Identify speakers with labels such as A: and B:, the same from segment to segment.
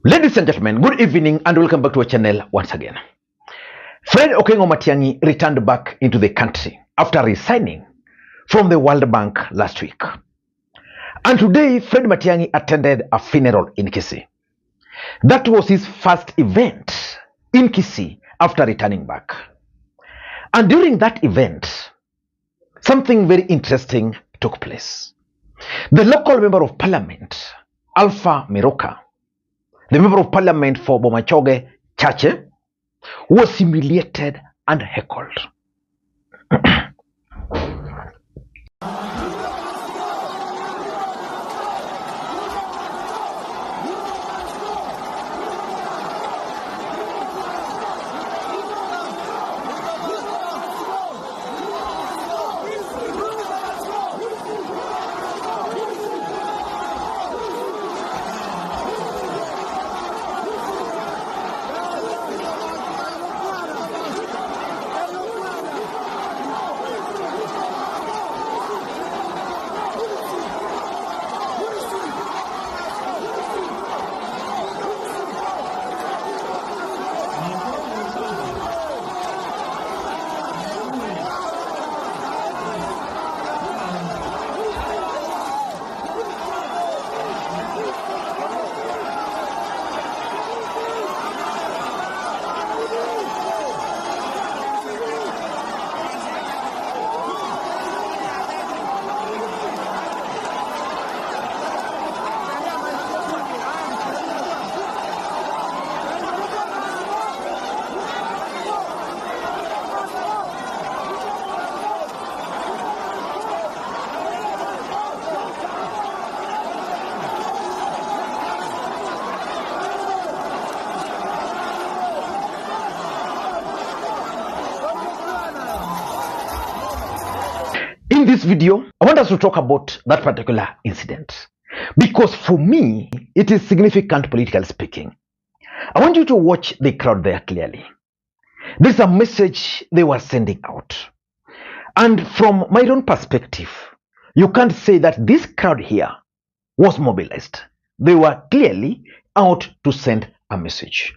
A: Ladies and gentlemen, good evening and welcome back to our channel once again. Fred Matiang'i returned back into the country after resigning from the World Bank last week. And today, Fred Matiang'i attended a funeral in Kisii. That was his first event in Kisii after returning back. And during that event, something very interesting took place. The local member of parliament, Alfa Miraa, the member of parliament for Bomachoge Chache, was humiliated and heckled. In this video, I want us to talk about that particular incident because for me, it is significant politically speaking. I want you to watch the crowd there clearly. There's a message they were sending out. And from my own perspective, you can't say that this crowd here was mobilized. They were clearly out to send a message.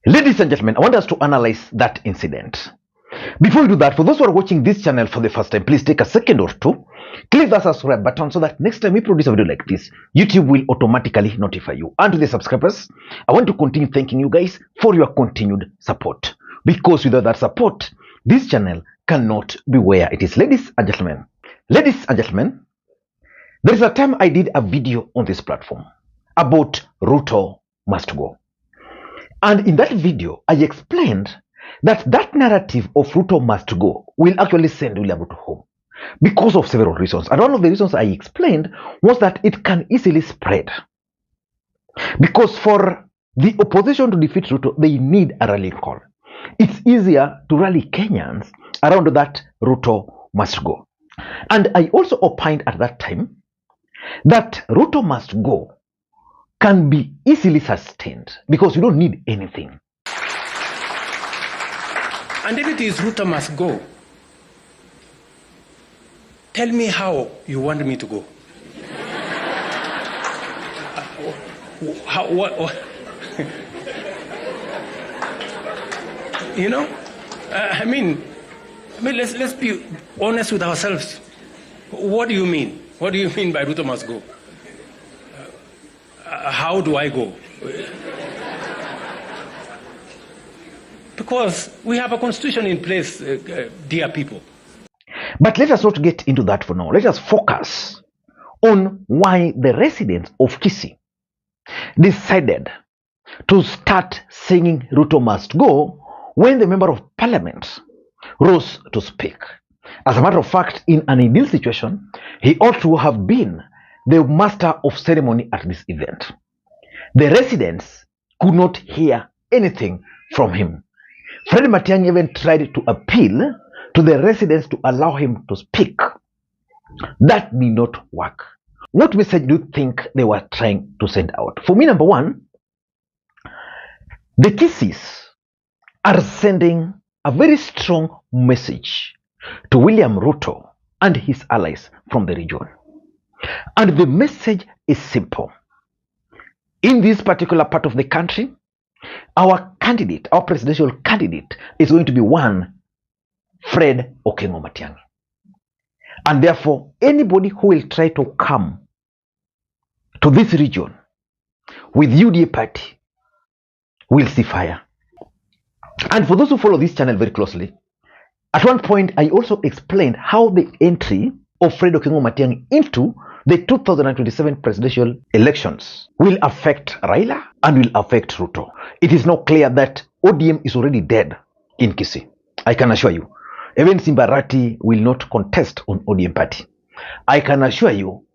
A: Ladies and gentlemen, I want us to analyze that incident. Before we do that, for those who are watching this channel for the first time, please take a second or two, click that subscribe button so that next time we produce a video like this, YouTube will automatically notify you. And to the subscribers, I want to continue thanking you guys for your continued support. Because without that support, this channel cannot be where it is. Ladies and gentlemen, there is a time I did a video on this platform about Ruto Must Go. And in that video, I explained that that narrative of Ruto Must Go will actually send William Ruto home because of several reasons. And one of the reasons I explained was that it can easily spread. Because for the opposition to defeat Ruto, they need a rallying call. It's easier to rally Kenyans around that Ruto must go. And I also opined at that time that Ruto must go can be easily sustained because you don't need anything.
B: And if it is Ruto must go, tell me how you want me to go. What? You know, I mean, let's be honest with ourselves. What do you mean? What do you mean by Ruto must go? How do I go? Because we have a constitution in place, dear people.
A: But let us not get into that for now. Let us focus on why the residents of Kisii decided to start singing Ruto must go when the member of parliament rose to speak. As a matter of fact, in an ideal situation, he ought to have been the master of ceremony at this event. The residents could not hear anything from him. Fred Matiang'i even tried to appeal to the residents to allow him to speak. That did not work. What message do you think they were trying to send out? For me, number one, the Kisiis are sending a very strong message to William Ruto and his allies from the region. And the message is simple. In this particular part of the country, our candidate, our presidential candidate, is going to be one Fred Matiang'i. And therefore, anybody who will try to come to this region with UDA party will see fire. And for those who follow this channel very closely, at one point I also explained how the entry of Fred Matiang'i into the 2027 presidential elections will affect Raila and will affect Ruto. It is now clear that ODM is already dead in Kisii. I can assure you. Even Simba Arati will not contest on ODM party. I can assure you,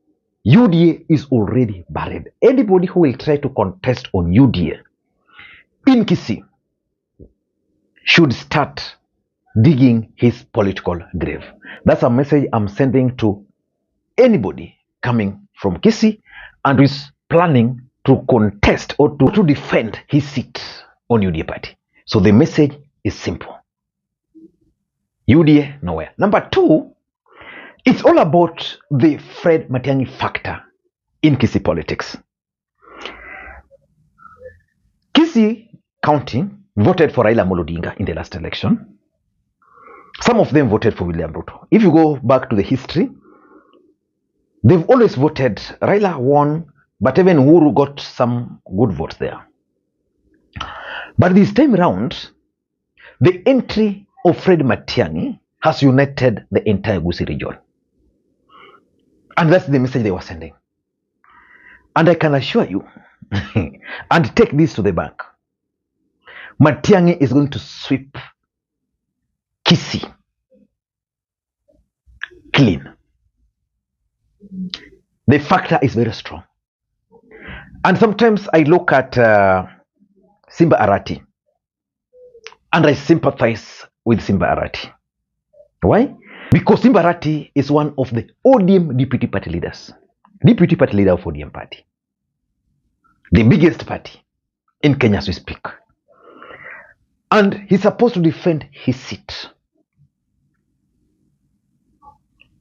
A: UDA is already buried. Anybody who will try to contest on UDA in Kisii should start digging his political grave. That's a message I'm sending to anybody coming from Kisii and who is planning to contest or to defend his seat on UDA party. So the message is simple. UDA nowhere. Number two, it's all about the Fred Matiang'i factor in Kisii politics. Kisii County voted for Raila Odinga in the last election. Some of them voted for William Ruto. If you go back to the history, they've always voted. Raila won, but even Uhuru got some good votes there. But this time around, the entry of Fred Matiang'i has united the entire Gusii region. And that's the message they were sending. And I can assure you, and take this to the bank, Matiang'i is going to sweep Kisii clean. The factor is very strong. And sometimes I look at Simba Arati and I sympathize with Simba Arati. Why? Because Simba Arati is one of the ODM deputy party leaders. Deputy party leader of ODM party. The biggest party in Kenya as we speak. And he's supposed to defend his seat.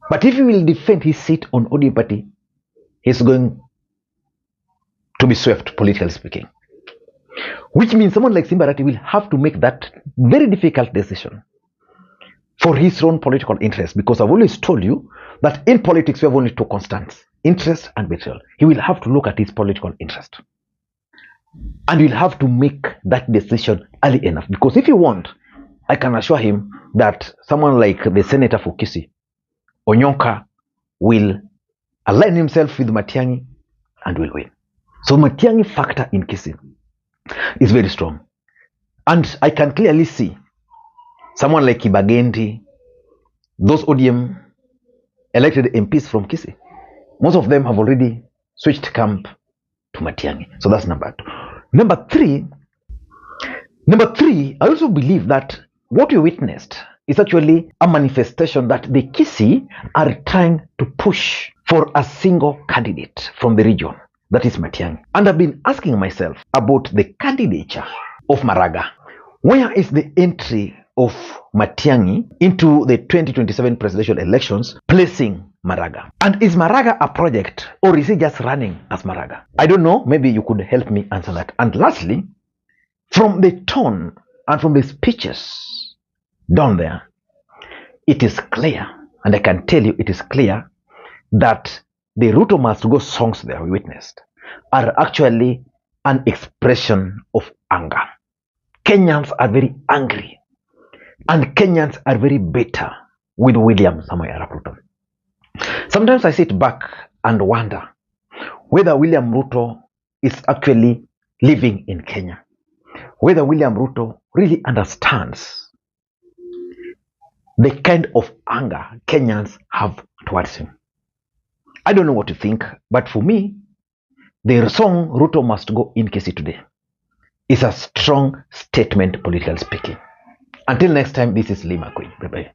A: But if he will defend his seat on ODM party, he's going to be swept, politically speaking. Which means someone like Simba Arati will have to make that very difficult decision for his own political interest. Because I've always told you that in politics we have only two constants, interest and betrayal. He will have to look at his political interest. And he'll have to make that decision early enough. Because if you want I can assure him that someone like the senator for Kisii, Onyonka, will align himself with Matiangi and will win. So Matiangi factor in Kisii is very strong. And I can clearly see someone like Kibagendi, those ODM elected MPs from Kisii, most of them have already switched camp to Matiangi. So that's number 2. Number three, I also believe that what we witnessed is actually a manifestation that the Kisii are trying to push for a single candidate from the region, that is Matiangi. And I've been asking myself about the candidature of Maraga. Where is the entry of Matiangi into the 2027 presidential elections placing Maraga? And is Maraga a project, or is he just running as Maraga? I don't know. Maybe you could help me answer that. And lastly, from the tone and from the speeches down there, it is clear, and I can tell you it is clear, that the Ruto Must Go songs there we witnessed are actually an expression of anger. Kenyans are very angry, and Kenyans are very bitter with William Samoei Arap Ruto. Sometimes I sit back and wonder whether William Ruto is actually living in Kenya, whether William Ruto really understands the kind of anger Kenyans have towards him. I don't know what to think, but for me, the song Ruto Must Go in Kisii today is a strong statement, politically speaking. Until next time, this is Makwiny. Bye-bye.